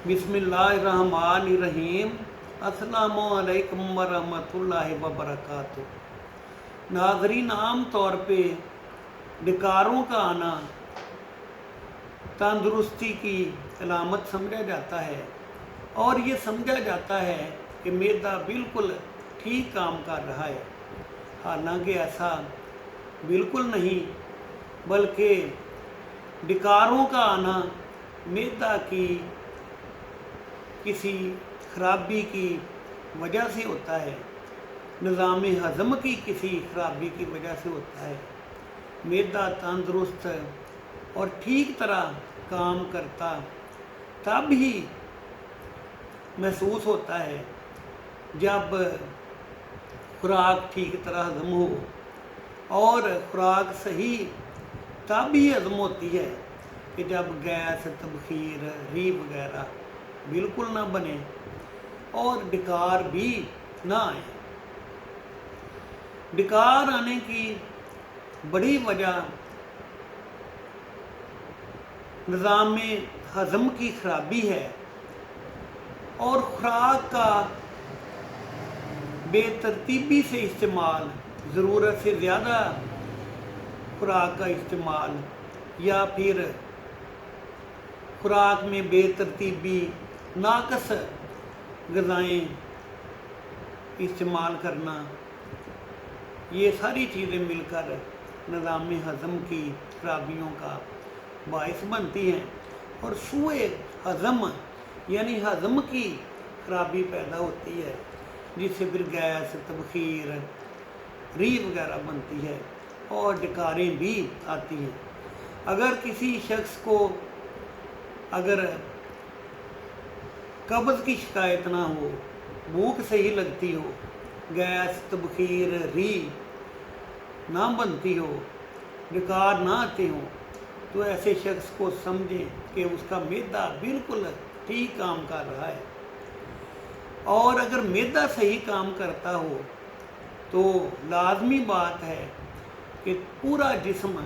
बिस्मिल्लाहिर्रहमानिर्रहीम। अस्सलामु अलैकुम वरहमतुल्लाहि वबरकातुहू। नाज़रीन, आम तौर पे डकारों का आना तंदुरुस्ती की अलामत समझा जाता है और ये समझा जाता है कि मैदा बिल्कुल ठीक काम कर रहा है। हालांकि ऐसा बिल्कुल नहीं, बल्कि डकारों का आना मैदा की किसी खराबी की वजह से होता है, निज़ाम हज़म की किसी खराबी की वजह से होता है। मैदा तंदुरुस्त और ठीक तरह काम करता तब ही महसूस होता है जब खुराक ठीक तरह हज़म हो, और खुराक सही तब ही हज़म होती है कि जब गैस, तबखीर, री वगैरह बिल्कुल ना बने और डकार भी ना आए। डकार आने की बड़ी वजह निज़ाम हज़म की खराबी है और खुराक का बेतरतीबी से इस्तेमाल, ज़रूरत से ज़्यादा खुराक का इस्तेमाल, या फिर खुराक में बेतरतीबी, नाकस ग़िज़ाएँ इस्तेमाल करना, ये सारी चीज़ें मिलकर निज़ाम हज़म की खराबियों का बाइस बनती हैं और सूए हज़म यानी हज़म की खराबी पैदा होती है, जिससे फिर गैस, तबखीर, री वगैरह बनती है और डकारें भी आती हैं। अगर किसी शख्स को अगर कब्ज़ की शिकायत ना हो, भूख सही लगती हो, गैस, तबखीर, री ना बनती हो, डकार ना आते हो, तो ऐसे शख्स को समझें कि उसका मैदा बिल्कुल ठीक काम कर रहा है। और अगर मैदा सही काम करता हो तो लाजमी बात है कि पूरा जिस्म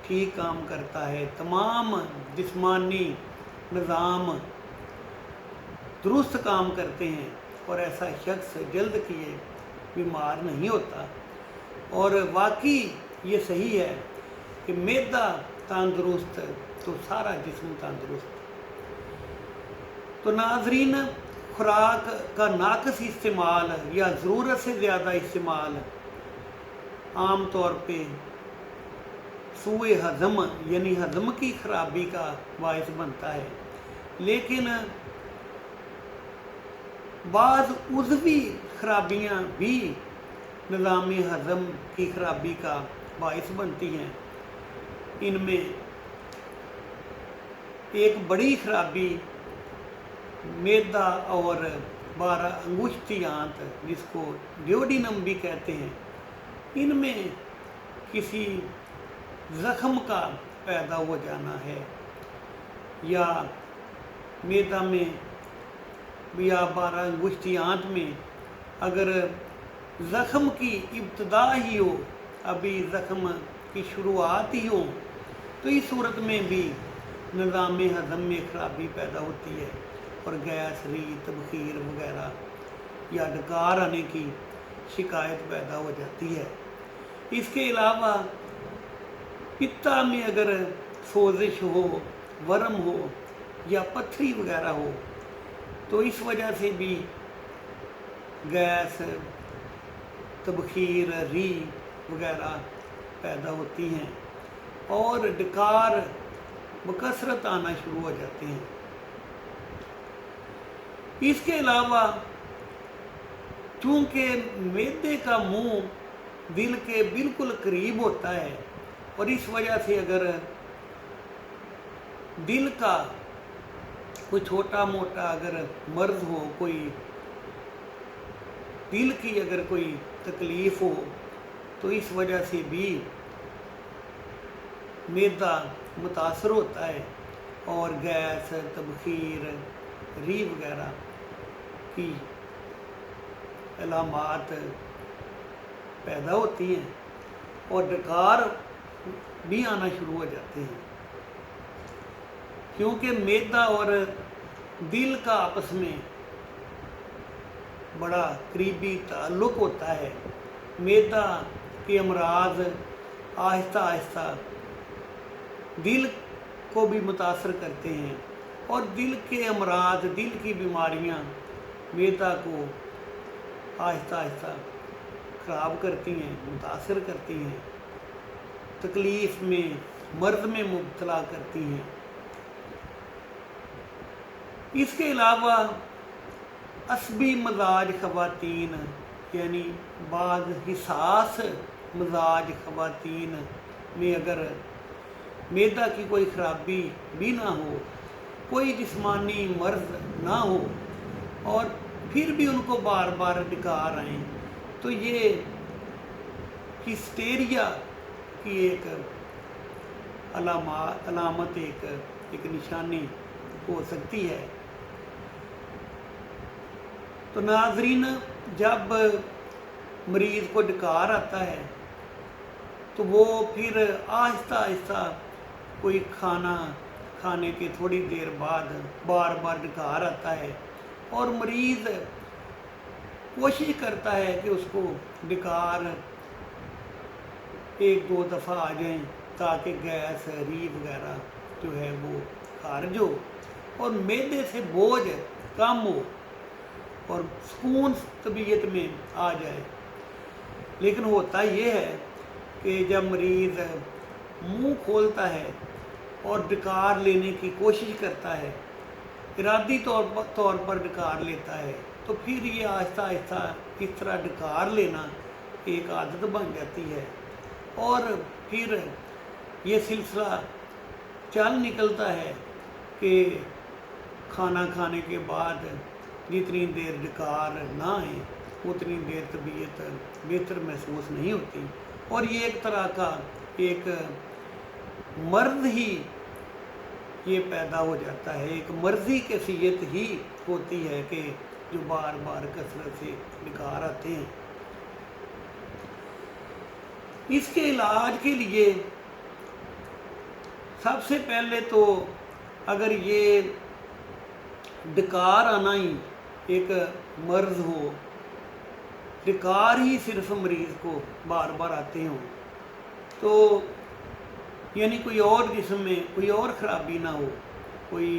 ठीक काम करता है, तमाम जिस्मानी निज़ाम दुरुस्त काम करते हैं और ऐसा शख्स जल्द किए बीमार नहीं होता। और वाकई ये सही है कि मैदा तंदुरुस्त तो सारा जिस्म तंदुरुस्त। तो नाज़रीन, खुराक का नाकस इस्तेमाल या ज़रूरत से ज़्यादा इस्तेमाल आम तौर पे सूए हज़म यानी हज़म की खराबी का बाइस बनता है, लेकिन बाज़ उज़वी खराबियाँ भी निज़ाम हज़म की खराबी का बाइस बनती हैं। इनमें एक बड़ी खराबी मैदा और 12 अंगुष्ठी आंत, जिसको ड्यूोडेनम भी कहते हैं, इनमें किसी ज़ख्म का पैदा हो जाना है, या मैदा में या 12 अंगुष्ठी आंत में अगर ज़ख्म की इब्तदा ही हो, अभी ज़ख्म की शुरुआत ही हो, तो इस सूरत में भी निज़ाम हज़म में खराबी पैदा होती है और गैस, री, तबखीर वगैरह या डकार आने की शिकायत पैदा हो जाती है। इसके अलावा पित्ता में अगर सोजिश हो, वर्म हो या पथरी वगैरह हो, तो इस वजह से भी गैस, तबखीर, री वगैरह पैदा होती हैं और डकार बकसरत आना शुरू हो जाते हैं। इसके अलावा चूँकि मैदे का मुंह दिल के बिल्कुल करीब होता है और इस वजह से अगर दिल का कोई छोटा मोटा अगर मर्ज़ हो, कोई दिल की अगर कोई तकलीफ़ हो, तो इस वजह से भी मैदा मुतासर होता है और गैस, तबखीर, री वगैरह की अलामात पैदा होती हैं और डकार भी आना शुरू हो जाते हैं। क्योंकि मैदा और दिल का आपस में बड़ा करीबी ताल्लुक़ होता है। मैदा के अमराज आहिस्ता आहिस्ता दिल को भी मुतासर करते हैं, और दिल के अमराज, दिल की बीमारियां मैदा को आहिस्ता आहिस्ता ख़राब करती हैं, मुतासर करती हैं, तकलीफ़ में, मर्द में मुब्तला करती हैं। इसके अलावा असबी मजाज ख़वातीन, यानी बाज़ हिसास मजाज ख़वातीन में अगर मैदा की कोई ख़राबी भी ना हो, कोई जिस्मानी मर्ज़ ना हो, और फिर भी उनको बार बार डकार आएँ, तो ये हिस्टेरिया की एक अलामत, एक निशानी हो सकती है। तो नाज़रीन, जब मरीज़ को डकार आता है तो वो फिर आहिस्ता आहिस्ता कोई खाना खाने के थोड़ी देर बाद बार बार डकार आता है, और मरीज़ कोशिश करता है कि उसको डकार 1-2 दफ़ा आ जाएं, ताकि गैस, री वगैरह जो है वो खारिज हो और मैदे से बोझ कम हो और सुकून तबीयत में आ जाए। लेकिन होता ये है कि जब मरीज़ मुंह खोलता है और डकार लेने की कोशिश करता है, इरादी तौर पर डकार लेता है, तो फिर ये आहिस्ता आहिस्ता इस तरह डकार लेना एक आदत बन जाती है, और फिर ये सिलसिला चल निकलता है कि खाना खाने के बाद जितनी देर डकार ना आए उतनी देर तबीयत बेहतर महसूस नहीं होती, और ये एक तरह का एक मर्ज़ ही ये पैदा हो जाता है, एक मर्ज़ी कैफियत ही होती है कि जो बार बार कसरत से डकार आते हैं। इसके इलाज के लिए सबसे पहले तो अगर ये डकार आना ही एक मर्ज़ हो, डकार ही सिर्फ मरीज़ को बार बार आते हों, तो यानी कोई और जिस्म में कोई और ख़राबी ना हो, कोई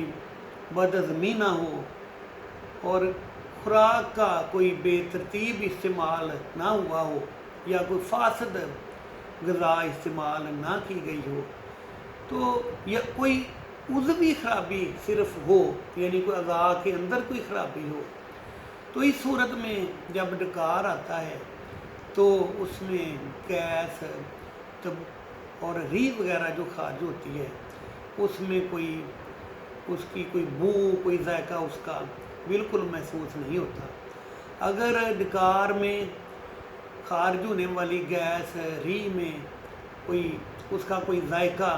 बदहज़मी ना हो, और खुराक का कोई बेतरतीब इस्तेमाल ना हुआ हो, या कोई फासद ग़िज़ा इस्तेमाल ना की गई हो, तो या कोई उज़वी ख़राबी सिर्फ हो, यानी कोई अज़ा के अंदर कोई ख़राबी हो, तो इस सूरत में जब डकार आता है तो उसमें गैस तब और री वगैरह जो खारिज होती है, उसमें कोई उसकी कोई बू, कोई जायका उसका बिल्कुल महसूस नहीं होता। अगर डकार में खारिज होने वाली गैस, री में कोई उसका कोई जायका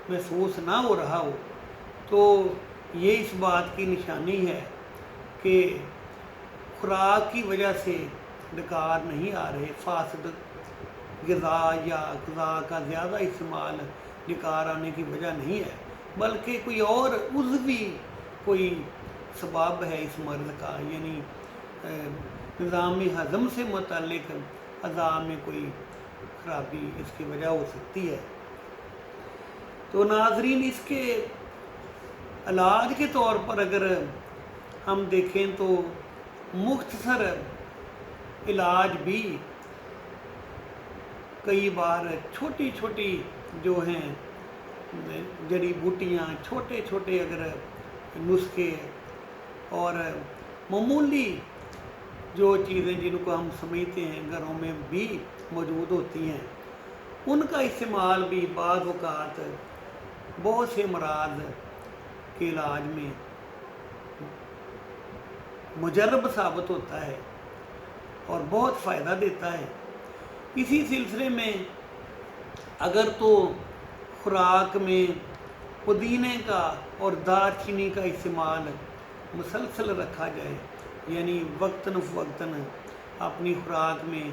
महसूस ना हो रहा हो, तो ये इस बात की निशानी है कि खुराक की वजह से डकार नहीं आ रहे, फासद ग़िज़ा या ग़िज़ा का ज़्यादा इस्तेमाल डकार आने की वजह नहीं है, बल्कि कोई और उज़वी कोई सबब है इस मर्ज़ का, यानी निज़ाम हज़म से मुतल्लिक़ अज़ा में कोई ख़राबी इसकी वजह हो सकती है। तो नाज़रीन, इसके इलाज के तौर पर अगर हम देखें तो मुख्तसर इलाज भी कई बार छोटी छोटी जो हैं जड़ी बूटियाँ, छोटे छोटे अगर नुस्खे और मामूली जो चीज़ें जिनको हम समझते हैं घरों में भी मौजूद होती हैं, उनका इस्तेमाल भी बाज़ औक़ात बहुत से अमराज़ के इलाज में मुजर्रब साबित होता है और बहुत फ़ायदा देता है। इसी सिलसिले में अगर तो खुराक में पुदीने का और दारचीनी का इस्तेमाल मुसलसल रखा जाए, यानी वक्तन फ़वक्तन अपनी खुराक में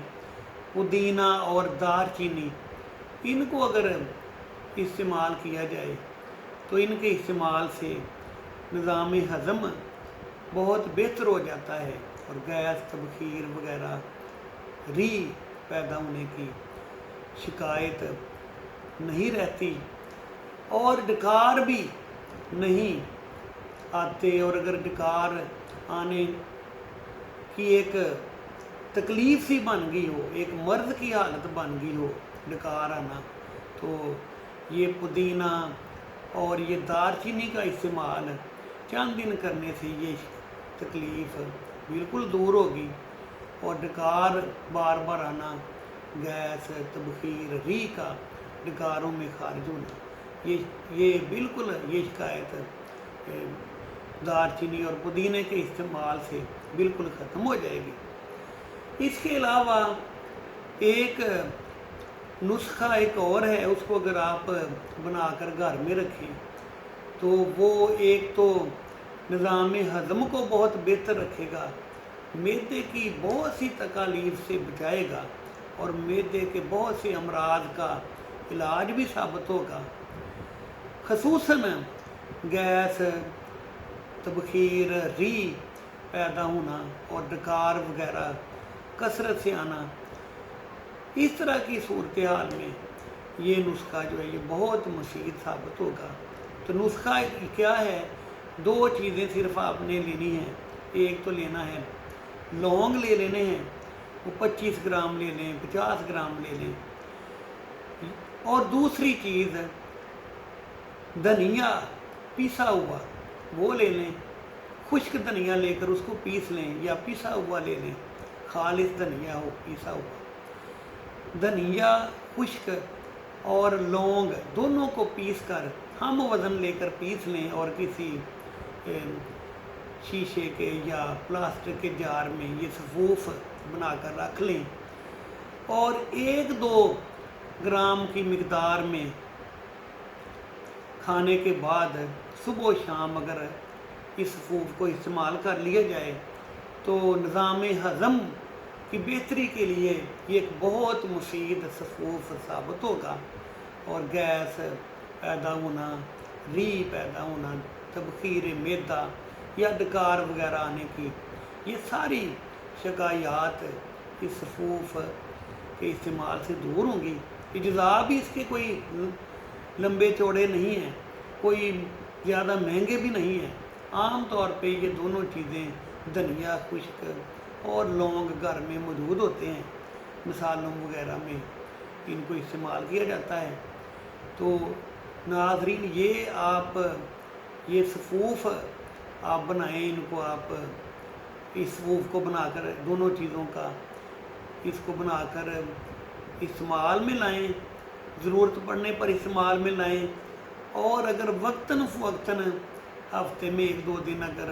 पुदीना और दारचीनी इनको अगर इस्तेमाल किया जाए, तो इनके इस्तेमाल से निज़ाम हज़म बहुत बेहतर हो जाता है और गैस, तबखीर वगैरह, री पैदा होने की शिकायत नहीं रहती और डकार भी नहीं आते। और अगर डकार आने की एक तकलीफ़ सी बन गई हो, एक मर्द की हालत बन गई हो डकार आना, तो ये पुदीना और ये दालचीनी का इस्तेमाल चंद दिन करने से ये तकलीफ़ बिल्कुल दूर होगी। और डकार बार बार आना, गैस, तबखीर, री का डकारों में खारिज होना, ये बिल्कुल ये शिकायत दालचीनी और पुदीने के इस्तेमाल से बिल्कुल ख़त्म हो जाएगी। इसके अलावा एक नुस्खा एक और है, उसको अगर आप बनाकर घर में रखें तो वो एक तो निज़ाम हज़म को बहुत बेहतर रखेगा, मैदे की बहुत सी तकालीफ से बचाएगा और मैदे के बहुत से अमराज का इलाज भी साबित होगा। ख़ुसूसन गैस, तबखीर, री पैदा होना और डकार वगैरह कसरत से आना, इस तरह की सूरत हाल में ये नुस्खा जो है ये बहुत मुफीद साबित होगा। तो नुस्खा क्या है? दो चीज़ें सिर्फ आपने लेनी है। एक तो लेना है लौंग ले लेने हैं, वो 25 ग्राम ले लें, 50 ग्राम ले लें। और दूसरी चीज़ धनिया पिसा हुआ वो ले लें, खुश्क धनिया लेकर उसको पीस लें या पिसा हुआ ले लें, खालिस धनिया हो पिसा हुआ। धनिया खुश्क और लौंग दोनों को पीस कर हम वज़न लेकर पीस लें और किसी शीशे के या प्लास्टिक के जार में ये सफूफ बनाकर रख लें और 1-2 ग्राम की मिकदार में खाने के बाद सुबह शाम अगर इस सफूफ को इस्तेमाल कर लिया जाए तो निज़ाम हज़म की बेहतरी के लिए ये एक बहुत मुफीद सफूफ साबित होगा। और गैस पैदा होना, री पैदा होना, तबखीर मैदा या डकार वगैरह आने की ये सारी शिकायत इस सफूफ के इस्तेमाल से दूर होंगी। इज्ज़ा भी इसके कोई लंबे चौड़े नहीं हैं, कोई ज़्यादा महंगे भी नहीं हैं। आम तौर पे ये दोनों चीज़ें धनिया खुश्क और लौंग घर में मौजूद होते हैं, मसालों वगैरह में इनको इस्तेमाल किया जाता है। तो नाज़रीन ये सफूफ आप बनाएं, इनको आप इस सफूफ को बनाकर दोनों चीज़ों का इसको बनाकर इस्तेमाल में लाएं, ज़रूरत पड़ने पर इस्तेमाल में लाएं। और अगर वक्तन फ़वक्तन हफ्ते में 1-2 दिन अगर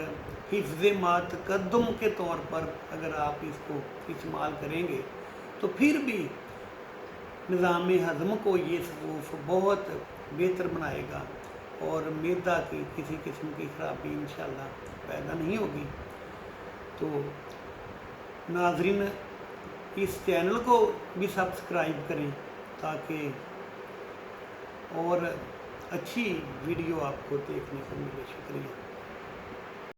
हिफ्ज़ मा तक़द्दुम के तौर पर अगर आप इसको इस्तेमाल करेंगे तो फिर भी निज़ाम हज़म को ये सफूफ बहुत बेहतर बनाएगा और मैदा की किसी किस्म की खराबी इंशाअल्लाह पैदा नहीं होगी। तो नाज़रीन इस चैनल को भी सब्सक्राइब करें ताकि और अच्छी वीडियो आपको देखने को मिले। शुक्रिया।